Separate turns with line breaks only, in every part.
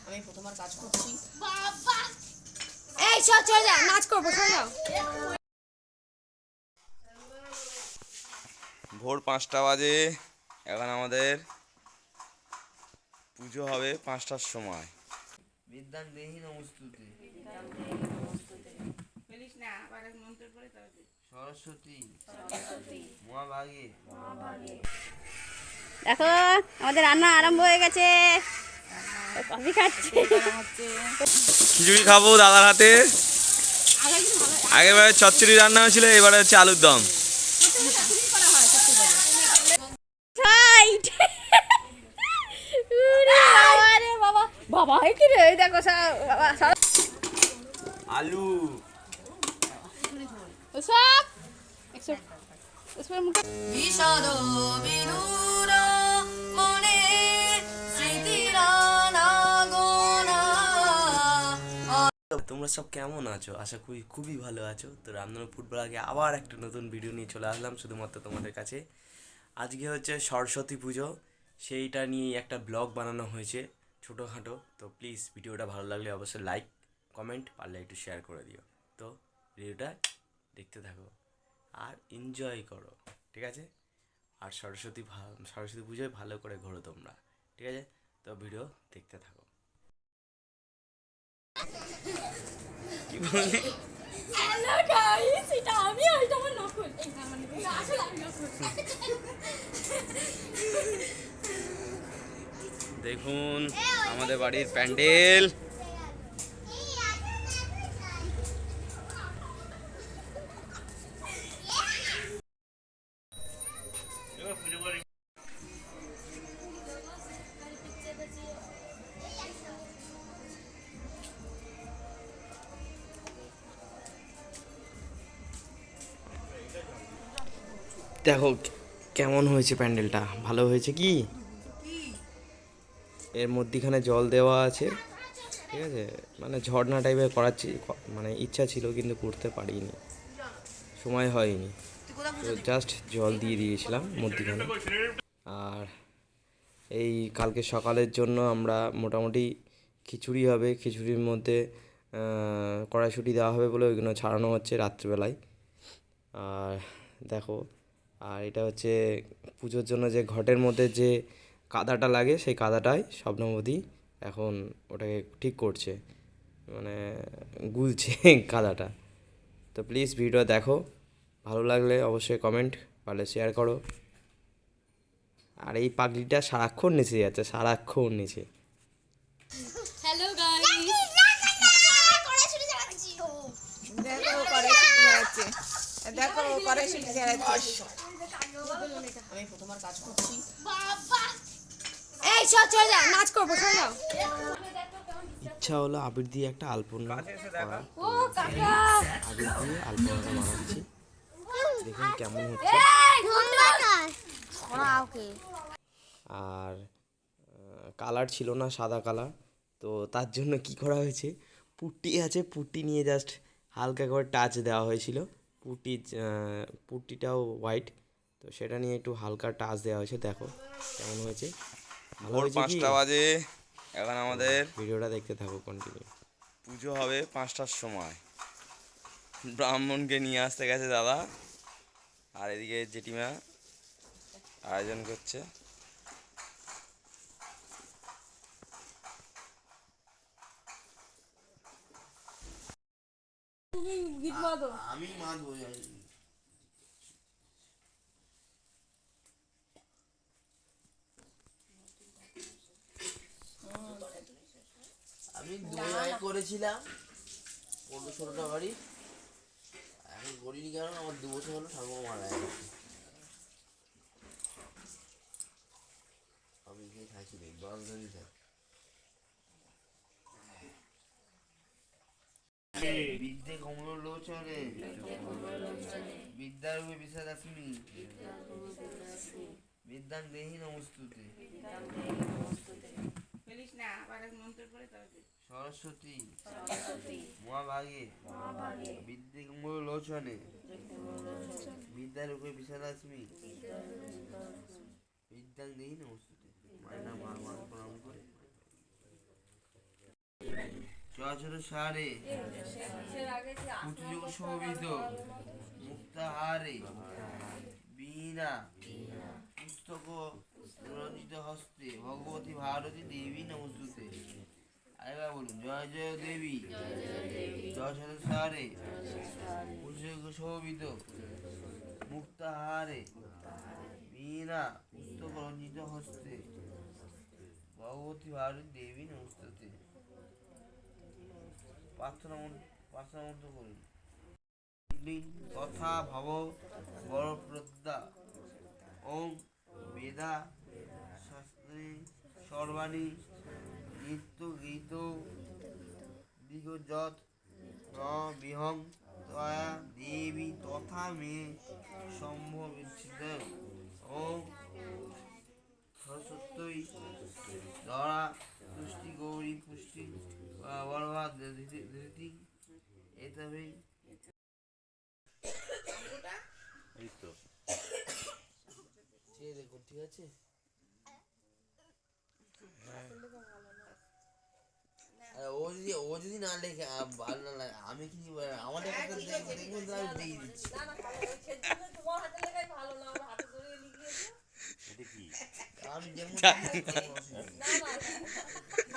আমি প্রথমবার কাজ করছি।
এই চল চল যা নাচ করবো চল যাও।
ভোর 5টা বাজে, এখন আমাদের পুজো হবে 5টার সময়।
বিদ্যাং দেহি নমস্তুতে সরস্বতী মহাভাগে।
দেখো আমাদের রান্না আরম্ভ হয়ে গেছে, কফি খাচ্ছে।
খিচুড়ি খাবো দাদার হাতে। আগেরবারে চচ্চড়ি রান্না হয়েছিল, এবারে হচ্ছে আলুর দম।
বাবা কি রে, দেখো
আলু
সব
বিষাদ বিদূর মনে স্মৃতিরা নাগোনা।
তোমরা সব কেমন আছো? আশা করি খুবই ভালো আছো। তো রামধনু ফুটবল আগে আবার একটা নতুন ভিডিও নিয়ে চলে আসলাম শুধুমাত্র তোমাদের কাছে। আজকে হচ্ছে সরস্বতী পুজো, সেইটা নিয়েই একটা ব্লগ বানানো হয়েছে ছোটোখাটো। তো প্লিজ ভিডিওটা ভালো লাগলে অবশ্যই লাইক কমেন্ট, পারলে একটু শেয়ার করে দিও। তো ভিডিওটা দেখতে থাকো আর এনজয় করো, ঠিক আছে? আর সরস্বতী পুজোয় ভালো করে ঘোরো তোমরা, ঠিক আছে? তো ভিডিও দেখতে থাকো। কি বললি?
হ্যালো গাইস, এটা আমি আর এটা আমার নকল। এই না মানে আসলে আমি নকল।
দেখুন আমাদের বাড়ির প্যান্ডেল।
দেখো কেমন হয়েছে প্যান্ডেলটা, ভালো হয়েছে কি? এর মধ্যিখানে জল দেওয়া আছে, ঠিক আছে? মানে ঝর্ণা টাইপের করার মানে ইচ্ছা ছিল, কিন্তু করতে পারিনি, সময় হয়নি। তো জাস্ট জল দিয়ে দিয়েছিলাম মধ্যিখানে। আর এই কালকে সকালের জন্য আমরা মোটামুটি খিচুড়ি হবে, খিচুড়ির মধ্যে কড়াইশুঁটি দেওয়া হবে বলে ওইগুলো ছাড়ানো হচ্ছে রাত্রিবেলায়। আর দেখো, আর এটা হচ্ছে পুজোর জন্য যে ঘটের মধ্যে যে কাদাটা লাগে, সেই কাদাটাই স্বপ্নবতী এখন ওটাকে ঠিক করছে, মানে গুলছে কাদাটা। তো প্লিজ ভিডিও দেখো, ভালো লাগলে অবশ্যই কমেন্ট, পারলে শেয়ার করো। আর এই পাগলিটা সারাক্ষণ নিচে যাচ্ছে, সারাক্ষণ নিচে।
হ্যালো গাইস,
দেখো কড়াইশুঁটি ঝাড়াচ্ছে, দেখো কড়াইশুঁটি ঝাড়াচ্ছে। আমি প্রথমবার কাজ করছি।
এই চল চল যা নাচ করবো চল যাও।
ইচ্ছা হলো আবির দিয়ে একটা আলপনা করা।
ও কাকা,
আবির দিয়ে আলপনাটা বানাচ্ছি, দেখুন কেমন হচ্ছে। আর কালার ছিল না, সাদা কালার। তো তার জন্য কি করা হয়েছে, পুট্টি আছে, পুট্টি নিয়ে জাস্ট হালকা করে টাচ দেওয়া হয়েছিল। পুট্টিটাও হোয়াইট, তো সেটা নিয়ে একটু হালকা টাচ দেওয়া হয়েছে। দেখো কেমন হয়েছে, ভালো
ভোর
হয়েছে কি?
5টা বাজে, এখন আমাদের
ভিডিওটা দেখতে থাকো কন্টিনিউ।
পুজো হবে 5টার সময়। ব্রাহ্মণকে নিয়ে আসতে গেছে দাদা, আর এদিকে জেঠিমা আয়োজন করছে।
তুমি গীত বাজো।
আমি মাছ বোঝাই, আমি দুই করেছিলাম 15-16টা বাড়ি, এখন করিনি কারণ আমার 2 বছর হলো ঠাকুমা মারা গেছে। আমি কি খাইছি দেখ বান্ধবী থাক বিদ্যে কমল লোচনে বিদ্যার রূপে বিষাদাস্মি বিদ্যাং দেহি নমস্তুতে সরস্বতী মহাভাগে বিদ্যে কমল লোচনে বিদ্যার রূপে বিষাদাস্মি বিদ্যাং দেহি নমস্তুতে।
মায়না বারবার প্রণাম করে চরাচর সারে কুটিযুগ শোভিত মুক্তাহারে বীণা পুস্তক রঞ্জিত হস্তে ভগবতী ভারতী দেবী নমস্তুতে। আরেকবার বলুন, জয় জয় দেবী চরাচর সারে কুটিযুগ শোভিত মুক্তাহারে বীণা পুস্তক রঞ্জিত হস্তে ভগবতী ভারতী দেবী নমস্তুতে। প্রার্থনা মন্ত্র করুন। তথা ভব বড় প্রদ্যা ওম বেদা শাস্ত্রে সর্বাণী নিত্য গীত দিগজত ন বিহং তয়া দেবী তথা মে সম্ভব ওম সরস্বতী ধরা পুষ্টি গৌরী পুষ্টি বড়ভা ধৃতি এতবেই
এই তো
দেখুন, ঠিক আছে। ও যদি না লেখে ভালো না লাগে, আমি কি আমার লেখাটা দেখুন তো আমি দিয়ে দিচ্ছি।
এটা কি
আমি যেমন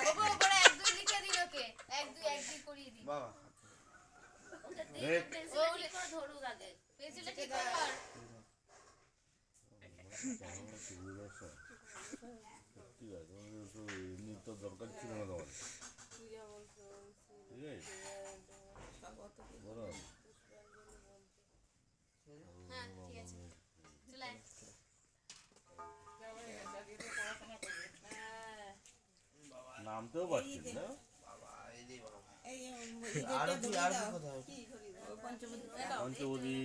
বাবা ওপরে 1 2 লিখে দিন ওকে 1 2 1 2 করিয়ে দিন
বাবা
পেন্সিল লিখে ধরুক আগে পেন্সিলে কি কর
দরকার ছিল না তোমার, ঠিক আছে? বলো
হ্যাঁ ঠিক আছে চলে আয়।
নামতেও পারছিস না।
আর কি কোথায়
পঞ্চবদী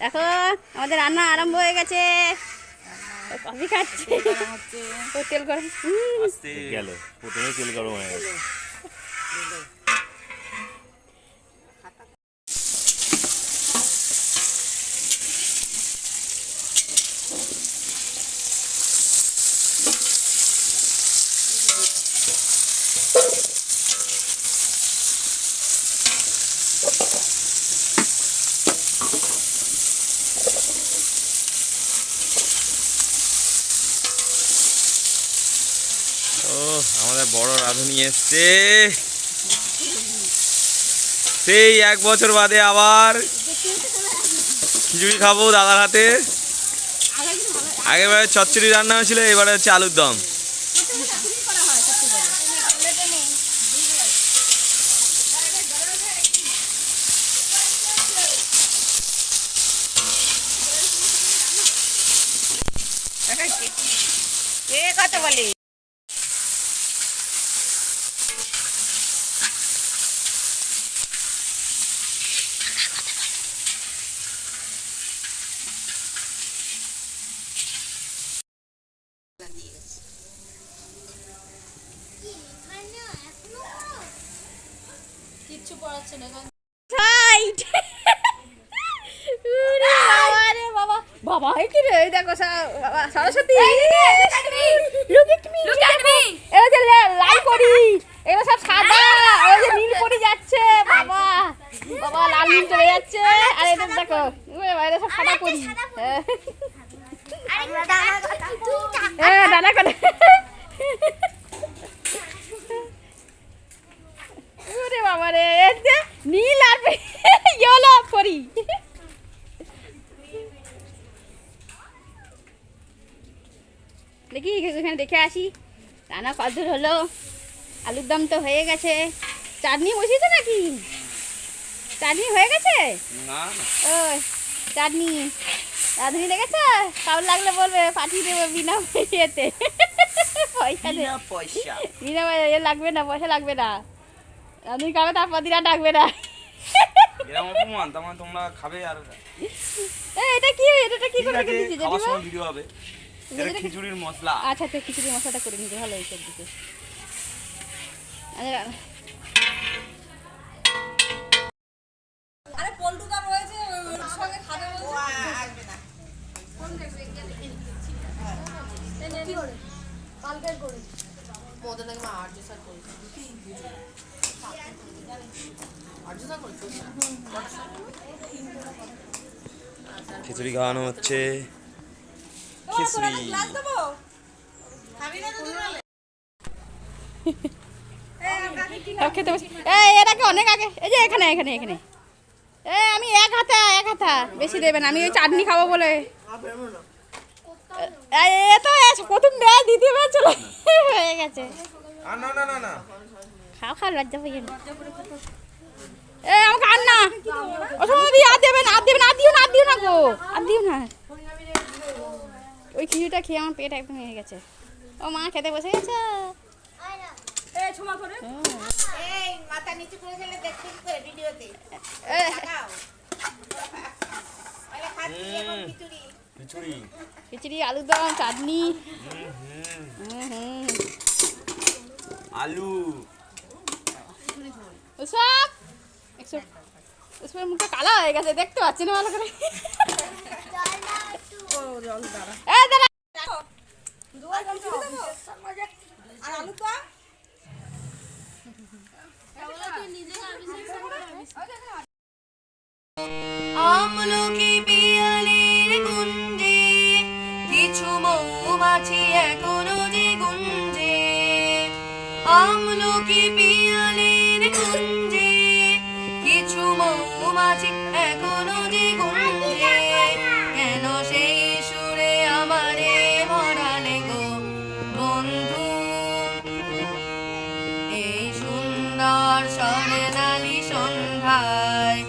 দেখো আমাদের রান্না আরম্ভ হয়ে গেছে কফি খাচ্ছে ও তেল গরম
গেল, প্রথমে তেল গরম হয়ে গেছে।
ও আমাদের বড় রাঁধুনি এসছে, সেই 1 বছর বাদে আবার খিচুড়ি খাবো দাদার হাতে। আগেরবারে চচ্চড়ি রান্না হয়েছিল, এবারে হচ্ছে আলুর দম।
কে কথা বলি
কিচ্ছু পড়াচ্ছে না
সাইড আরে বাবা বাবা এই কি রে এই দেখো বাবা সরস্বতী লুক এট মি এরা যে লাল পরি এরা সব সাদা ওই যে নীল পরি যাচ্ছে বাবা বাবা লাল নীল চলে যাচ্ছে আর এদের দেখো এরা সব সাদা পরি হ্যাঁ দাদা কথা
দেখি এখানে দেখে আসি রান্না কতদূর হলো। আলুর দম তো হয়ে গেছে, চাটনি বসিয়েছে নাকি? চাটনি হয়ে গেছে?
না
ও চাটনি রাঁধুনি দেখেছ? কাউ লাগলে বলবে পাঠিয়ে দেবো বিনা ইয়েতে, পয়সা দে,
পয়সা
বিনা ইয়ে লাগবে না, পয়সা লাগবে না। রাঁধুনি খাবে তারপর দিন আর ডাকবে না।
এরকম অপমান, তার মানে তোমরা খাবে আর
এটা কি, এটা কি করে রেখে দিচ্ছি
খাওয়ার
জেঠিমা?
সময় ভিডিও হবে। এটা খিচুড়ির মশলা।
আচ্ছা তো খিচুড়ি মশলাটা করে নিতে ভালো হয়েছে দিতে। আচ্ছা
আরে পল্টুদা রয়েছে ওর সঙ্গে খাবে বলছে। আসবে না। কি করে? কালকের করে। মদন নাকি মা আর্য স্যার করেছে। আর্য স্যার করেছে।
খিচুড়ি খাওয়ানো হচ্ছে। খিচুড়ি
ক্লাস দেবো? খাবি না তো দিলে?
সব খেতে বসে। এটাকে অনেক আগে, এই যে এখানে এখানে এখানে আমি এক হাতা বেশি দেবেন, আমি ওই চাটনি খাবো বলে। এ তো প্রথম ব্যাচ দ্বিতীয় ব্যাচ চলো হয়ে গেছে।
না না না না
খাও লজ্জা পাই না। আমাকে আর না ও সময় দিয়ে আর দেবেন, আর দিও না গো, আর দিও না। ওই খিচুড়িটা খেয়ে আমার পেট একদম হয়ে গেছে। ও মা খেতে বসে গেছে।
এই ছোমা করে।
এই মাথা নিচু করে গেলে দেখতে কি করে ভিডিওতে
এ,
খাও আরে খাচ্ছি এখন খিচুড়ি
খিচুড়ি
খিচুড়ি আলুর দম চাটনি
আলু
ওসব ওসবের মুখটা কালা হয়ে গেছে, দেখতে পাচ্ছি না ভালো করে। দাঁড়া
দুয়ার খিচুড়ি দেবো? আর আলু তো?
আমলকি পিয়ালির কুঞ্জে কিছু মৌমাছি এখনো যে গুঞ্জে। আমলকি পিয়ালির কুঞ্জে কিছু মৌমাছি এখনো যে গুঞ্জে। কেন সেই সুরে আমারে ভরালে গো বন্ধু, এই সুন্দর স্বর্ণালী সন্ধ্যায়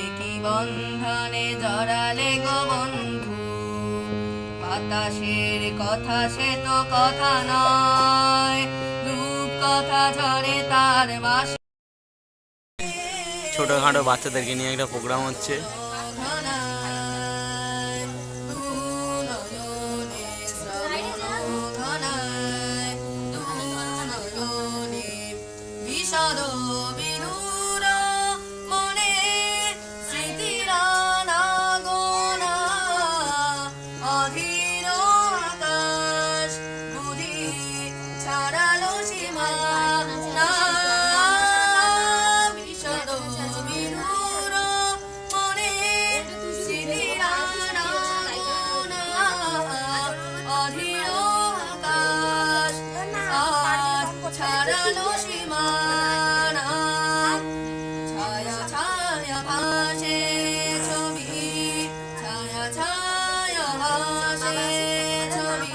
একই বন্ধনে জড়ালে গো বন্ধু। বাতাসের কথা সে তো কথা নয়, রূপ কথা ঝরে তার বাস।
ছোটোখাটো বাচ্চাদেরকে নিয়ে একটা প্রোগ্রাম হচ্ছে।
বিষাদ বিদুর মনে স্মৃতির আনাগোনা, অধীর আকাশ বুঝি ছাড়ালো সীমানা। বিষাদ বিদুর মনে স্মৃতির আনাগোনা, অধীর আকাশ আজ ছাড়ালো সীমানা। ছায়া ছায়া ভাসে ছবি, ছায়া ছায়া ভাসে ছবি।